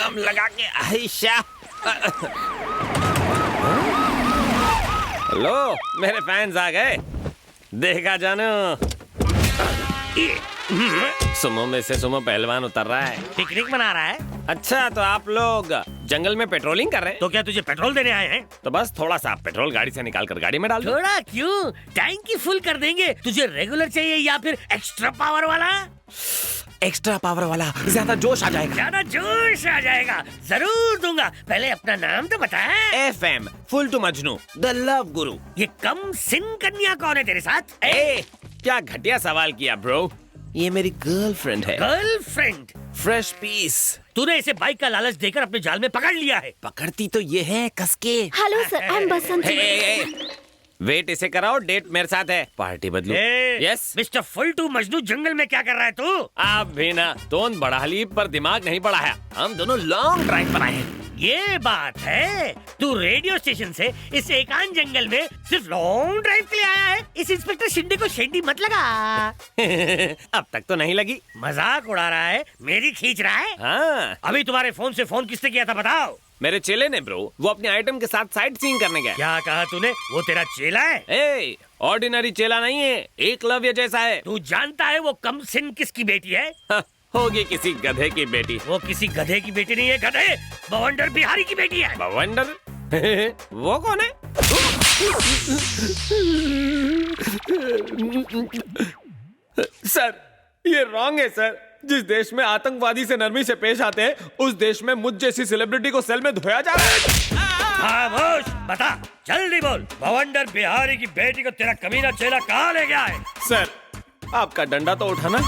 दम लगा के आयशा। लो मेरे फैंस आ गए, देखा जानो सुमो में से सुमो पहलवान उतर रहा है, पिकनिक मना रहा है। अच्छा तो आप लोग जंगल में पेट्रोलिंग कर रहे हैं? तो क्या तुझे पेट्रोल देने आए हैं? तो बस थोड़ा सा पेट्रोल गाड़ी से निकाल कर गाड़ी में डाल दो। थोड़ा क्यों, टैंकी फुल कर देंगे। तुझे रेगुलर चाहिए या फिर एक्स्ट्रा पावर वाला? एक्स्ट्रा पावर वाला, ज्यादा जोश आ जाएगा। ज्यादा जोश आ जाएगा, जरूर दूंगा। पहले अपना नाम तो बता। FM full to Majnu the love guru. ये कम सिन कन्या कौन है तेरे साथ? ए क्या घटिया सवाल किया ब्रो, ये मेरी गर्लफ्रेंड है। गर्लफ्रेंड? Fresh piece. तूने इसे बाइक का लालच देकर अपने जाल में पकड़ लिया है। पकड़ती तो ये है कसके। Hello sir, I am Basanti. Wait इसे कराओ, डेट मेरे साथ है, पार्टी बदलू। Yes mister full to Majnu, जंगल में क्या कर रहा है तू? आप भी ना, टोन बढ़ा ली पर दिमाग नहीं बढ़ाया। हम दोनों लॉन्ग ड्राइव पर आए हैं। ये बात है, तू रेडियो स्टेशन से इस एकांत जंगल में सिर्फ लॉन्ग ड्राइव के लिए आया है। इस इंस्पेक्टर शिंदे को शेंडी मत लगा। अब तक तो नहीं लगी। मजाक उड़ा रहा है, मेरी खींच रहा है। हाँ अभी तुम्हारे फोन से फोन किसने किया था बताओ? मेरे चेले ने ब्रो, वो अपने आइटम के साथ साइट सीइंग करने गया। क्या कहा तूने? वो तेरा चेला है? ए ऑर्डिनरी चेला नहीं है, एकलव्य जैसा है। तू जानता है वो कम सिन किसकी बेटी है? होगी किसी गधे की बेटी। वो किसी गधे की बेटी नहीं है, गधे बवंडर बिहारी की बेटी है। बवंडर? वो कौन है? सर ये रॉन्ग है सर। जिस देश में आतंकवादी से नरमी से पेश आते हैं, उस देश में मुझ जैसी सेलिब्रिटी को सेल में धोया जा रहा है। खामोश, बता जल्दी बोल, बवंडर बिहारी की बेटी को तेरा कमीना चेला कहाँ ले गया है? सर आपका डंडा तो उठाना।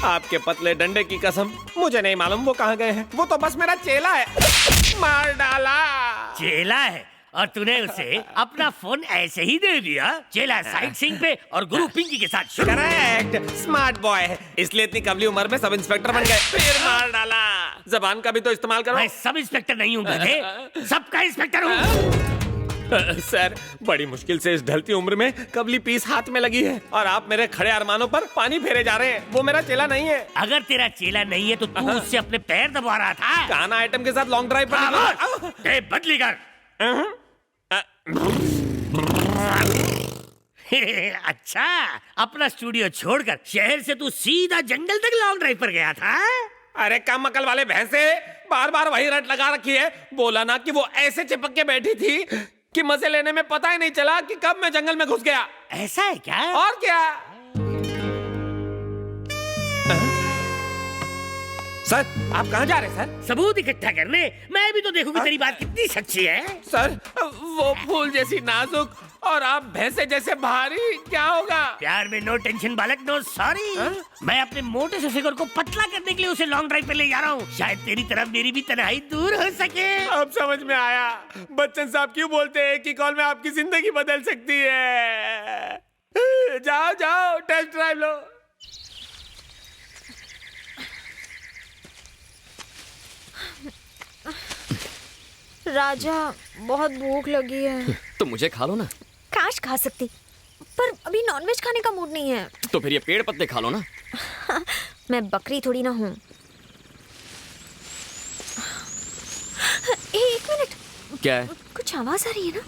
आपके पतले डंडे की कसम, मुझे नहीं मालूम वो कहाँ गए हैं। वो तो बस मेरा चेला है, मार डाला। चेला है और तूने उसे अपना फोन ऐसे ही दे दिया? चेला साइट सीइंग पे और गुरु पिंकी के साथ शुरू। करेक्ट, स्मार्ट बॉय है, इसलिए इतनी कमली उम्र में सब इंस्पेक्टर बन गए। फिर मार डाला। जबान का भी तो इस्तेमाल करो। मैं सब इंस्पेक्टर नहीं हूँ गधे, सबका इंस्पेक्टर हूँ। सर बड़ी मुश्किल से इस ढलती उम्र में कबली पीस हाथ में लगी है और आप मेरे खड़े अरमानों पर पानी फेरे जा रहे हैं। वो मेरा चेला नहीं है। अगर तेरा चेला नहीं है तो तू उससे अपने पैर दबा रहा था। गाना आइटम के साथ लॉन्ग ड्राइव पर बदली कर। अच्छा, अपना स्टूडियो छोड़कर शहर से तू सीधा जंगल तक लॉन्ग ड्राइव पर गया था? अरे कम अकल वाले भैंसे, बार बार वही रट लगा रखी है। बोला ना कि वो ऐसे चिपक के बैठी थी कि मजे लेने में पता ही नहीं चला कि कब मैं जंगल में घुस गया। ऐसा है क्या? और क्या। सर आप कहाँ जा रहे हैं सर? सबूत इकट्ठा करने। मैं भी तो देखूंगी तेरी बात कितनी सच्ची है। सर वो फूल जैसी नाजुक और आप भैंसे जैसे भारी, क्या होगा? प्यार में नो टेंशन बालक, नो सॉरी। मैं अपने मोटे से फिगर को पतला करने के लिए उसे लॉन्ग ड्राइव पे ले जा रहा हूँ। शायद तेरी तरफ मेरी भी तन्हाई दूर हो सके। अब समझ में आया बच्चन साहब क्यों बोलते हैं कि कॉल में आपकी जिंदगी बदल सकती है। जाओ जाओ टेस्ट ड्राइव लो। राजा बहुत भूख लगी है। तो मुझे खा लो ना। काश खा सकती, पर अभी नॉनवेज खाने का मूड नहीं है। तो फिर ये पेड़ पत्ते खा लो ना। मैं बकरी थोड़ी ना हूँ। एक मिनट। क्या है? कुछ आवाज आ रही है ना?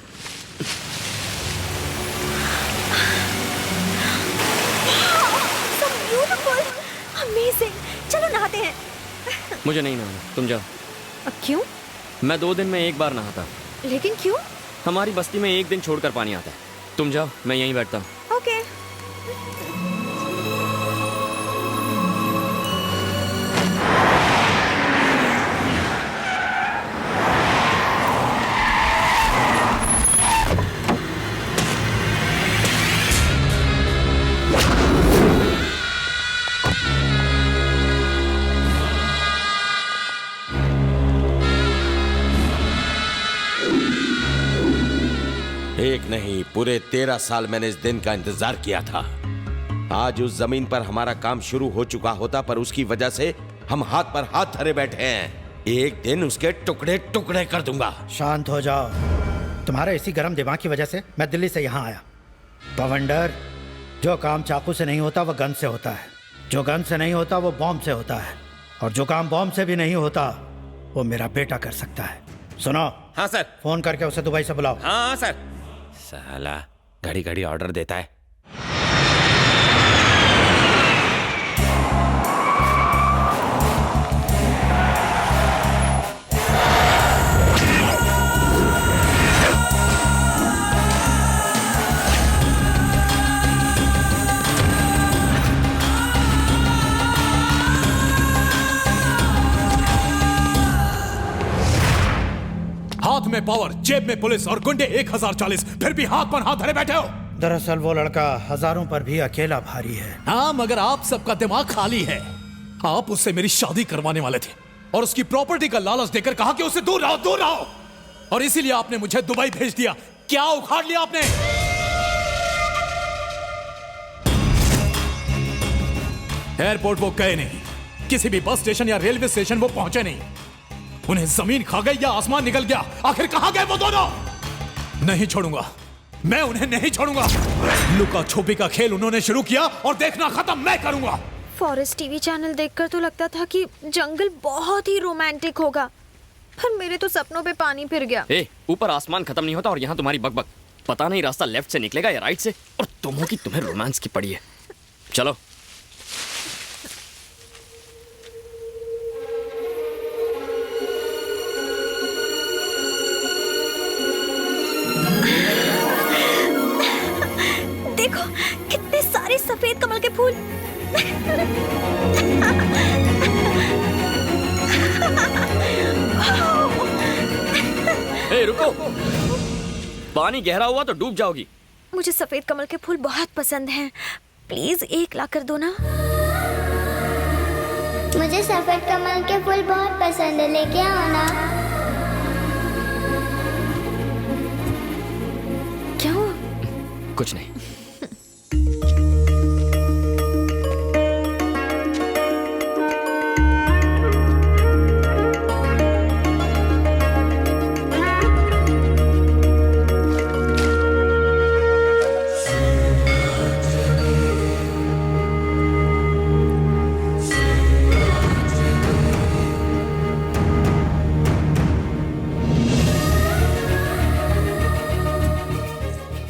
So beautiful, amazing। चलो नहाते हैं। मुझे नहीं नहाना, तुम जाओ। क्यों? मैं 2 दिन में एक बार नहाता। लेकिन क्यों? हमारी बस्ती में 1 दिन छोड़कर पानी आता है। तुम जाओ, मैं यहीं बैठता हूँ। ओके। एक नहीं, पूरे 13 साल मैंने इस दिन का इंतजार किया था। आज उस जमीन पर हमारा काम शुरू हो चुका होता, पर उसकी वजह से हम हाथ पर हाथ धरे बैठे हैं। एक दिन उसके टुकड़े टुकड़े कर दूंगा। शांत हो जाओ। तुम्हारे इसी गर्म दिमाग की वजह से मैं दिल्ली से यहाँ आया। बवंडर, जो काम चाकू से नहीं होता वो गन से होता है, जो गन से नहीं होता वो बॉम्ब से होता है, और जो काम बॉम्ब से भी नहीं होता वो मेरा बेटा कर सकता है। सुनो, हाँ सर। फोन करके उसे दुबई से बुलाओ। हाँ सर। साला घड़ी घड़ी ऑर्डर देता है। हाथ में पावर, जेब में पुलिस और गुंडे 1040, फिर भी हाथ पर हाथ धरे बैठे हो। दरअसल वो लड़का हजारों पर भी अकेला भारी है। हाँ, मगर आप सबका दिमाग खाली है। आप उससे मेरी शादी करवाने वाले थे और उसकी प्रॉपर्टी का लालच देकर कहा कि उससे दूर रहो, दूर रहो, और इसीलिए आपने मुझे दुबई भेज दिया। क्या उखाड़ लिया आपने? एयरपोर्ट वो गए नहीं, किसी भी बस स्टेशन या रेलवे स्टेशन वो पहुंचे नहीं। उन्हें जमीन खा गई या आसमान निकल गया, आखिर कहां गए वो दोनों? नहीं छोड़ूंगा, मैं उन्हें नहीं छोड़ूंगा। लुका छुपी का खेल उन्होंने शुरू किया और देखना खत्म मैं करूंगा। फॉरेस्ट टीवी चैनल देखकर तो लगता था कि जंगल बहुत ही रोमांटिक होगा, पर मेरे तो सपनों पे पानी फिर गया। ऊपर आसमान खत्म नहीं होता और यहाँ तुम्हारी बकबक। पता नहीं रास्ता लेफ्ट से निकलेगा या राइट से, और तुम्हें रोमांस की पड़ी है। चलो। देखो कितने सारे सफेद कमल के फूल। रुको, पानी गहरा हुआ तो डूब जाओगी। मुझे सफेद कमल के फूल बहुत पसंद हैं, प्लीज एक ला कर दो ना। मुझे सफेद कमल के फूल बहुत पसंद है, लेके आओ ना। क्या हुआ? कुछ नहीं।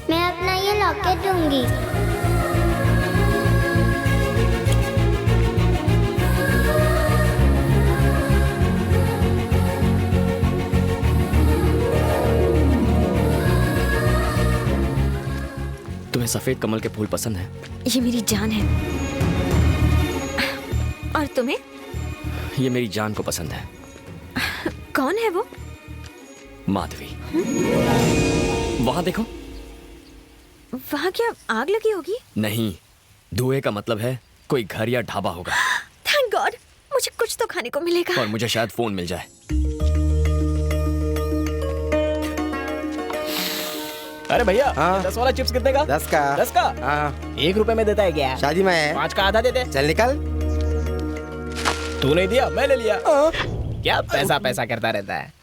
मैं अपना ये लॉकेट दूंगी। तुम्हें सफेद कमल के फूल पसंद है? ये मेरी जान है। और तुम्हें? ये मेरी जान को पसंद है। कौन है वो? माधवी। वहां देखो। वहाँ क्या आग लगी होगी? नहीं, धुएं का मतलब है कोई घर या ढाबा होगा। थैंक गॉड, मुझे कुछ तो खाने को मिलेगा। और मुझे शायद फोन मिल जाए। अरे भैया, 10 वाला चिप्स कितने का? 10 का। 10 का? हाँ। 1 रुपए में देता है क्या? शादी में है। 5 का आधा दे दे। चल निकल। तू नहीं दिया, मैं ले लिया। क्या पैसा पैसा करता रहता है।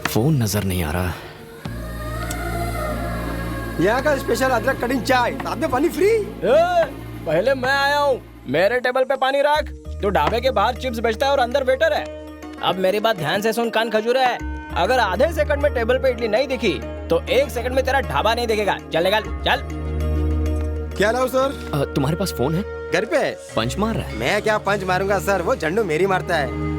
फोन नजर नहीं आ रहा। यहाँ का स्पेशल अदरक कटिंग चाय, साथ में पानी फ्री। पहले मैं आया हूँ, मेरे टेबल पे पानी रख। तू ढाबे के बाहर चिप्स बेचता है और अंदर वेटर है। अब मेरी बात ध्यान से सुन, कान खजूरा है। अगर आधे सेकंड में टेबल पे इडली नहीं दिखी तो 1 सेकंड में तेरा ढाबा नहीं दिखेगा। चल निकल, चल। क्या लाऊं सर? तुम्हारे पास फोन है? घर पे। पंच मार रहा है? मैं क्या पंच मारूंगा सर, वो झंडू मेरी मारता है।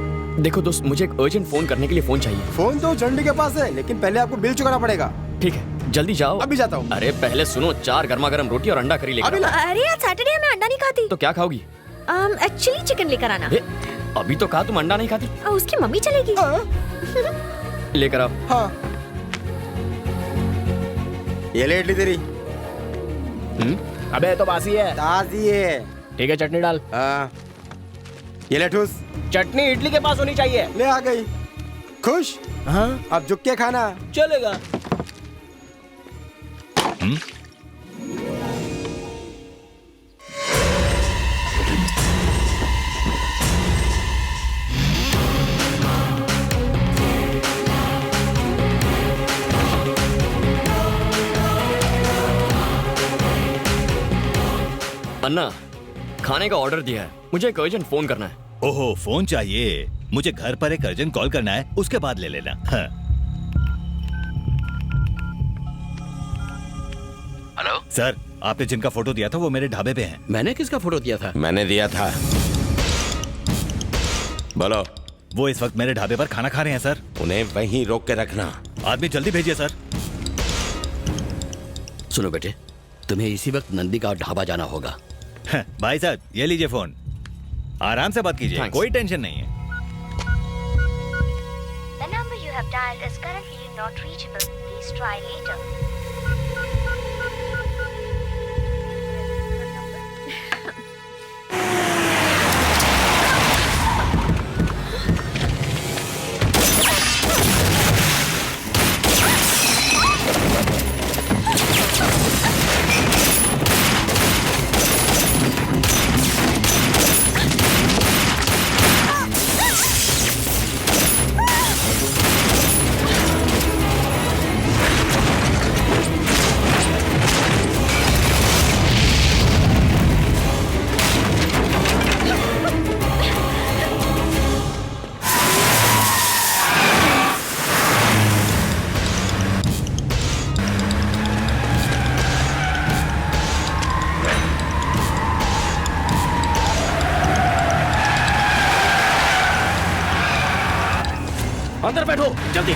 देखो दोस्त, मुझे एक अर्जेंट फोन करने के लिए फोन चाहिए। फोन तो झंडू के पास है, लेकिन पहले आपको बिल चुकाना पड़ेगा। ठीक है, जल्दी जाओ। अभी जाता हूँ। अरे पहले सुनो, 4 गर्मा गर्म रोटी और अंडा करी लेकर आओ। अरे आज सैटरडे है, मैं अंडा नहीं खाती। तो क्या खाओगी? एक्चुअली चिकन लेकर आना। अभी तो कहा तुम अंडा नहीं खाती। उसकी मम्मी चलेगी। लेकर आओ। हाँ। ये ले इडली तेरी। अबे तो बासी है। ताजी है। ठीक है, चटनी डाल। ये ले ठूस। चटनी इडली के पास होनी चाहिए। ले आ गई। खुश? हाँ, अब झुक के खाना। चलेगा। अन्ना, खाने का ऑर्डर दिया है, मुझे एक अर्जेंट फोन करना है। ओहो, फोन चाहिए? मुझे घर पर एक अर्जेंट कॉल करना है, उसके बाद ले लेना। हाँ। हेलो सर, आपने जिनका फोटो दिया था वो मेरे ढाबे पे हैं। मैंने किसका फोटो दिया था? मैंने दिया था। बोलो। वो इस वक्त मेरे ढाबे पर खाना खा रहे हैं सर। उन्हें वहीं रोक के रखना। आदमी जल्दी भेजिए सर। सुनो बेटे, तुम्हें इसी वक्त नंदी का ढाबा जाना होगा। भाई साहब, ये लीजिए फोन, आराम से बात कीजिए, कोई टेंशन नहीं है। The number you have dialed is currently not reachable. Please try later. अंदर बैठो जल्दी।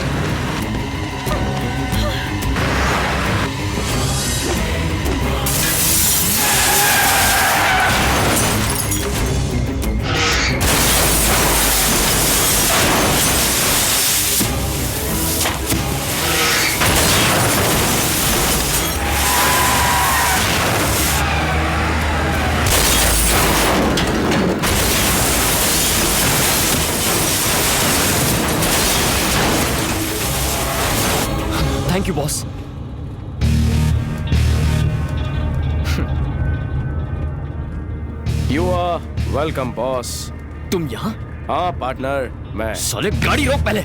Thank you boss. You are welcome boss. तुम यहाँ? हाँ पार्टनर, मैं। साले गाड़ी रोक पहले।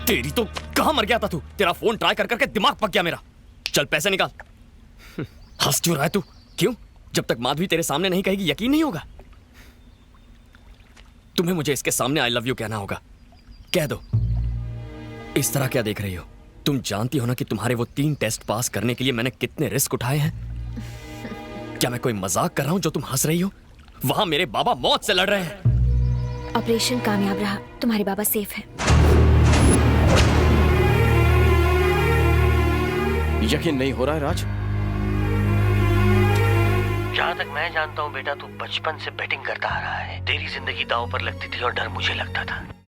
तेरी तो कहाँ मर गया था तू? तेरा फोन ट्राई कर करके दिमाग पक गया मेरा। चल पैसे निकाल। हंस क्यों रहा है तू? क्यों? जब तक माधवी तेरे सामने नहीं कहेगी यकीन नहीं होगा। तुम्हें मुझे इसके सामने आई लव यू कहना होगा। कह दो। इस तरह क्या देख रही हो? तुम जानती हो ना कि तुम्हारे वो 3 टेस्ट पास करने के लिए मैंने कितने रिस्क उठाए हैं। क्या मैं कोई मजाक कर रहा हूं जो तुम हंस रही हो? वहां मेरे बाबा मौत से लड़ रहे हैं। ऑपरेशन कामयाब रहा, तुम्हारे बाबा सेफ हैं। यकीन नहीं हो रहा है राज। जहाँ तक मैं जानता हूँ बेटा, तू बचपन से बैटिंग करता आ रहा है। तेरी जिंदगी दांव पर लगती थी और डर मुझे लगता था।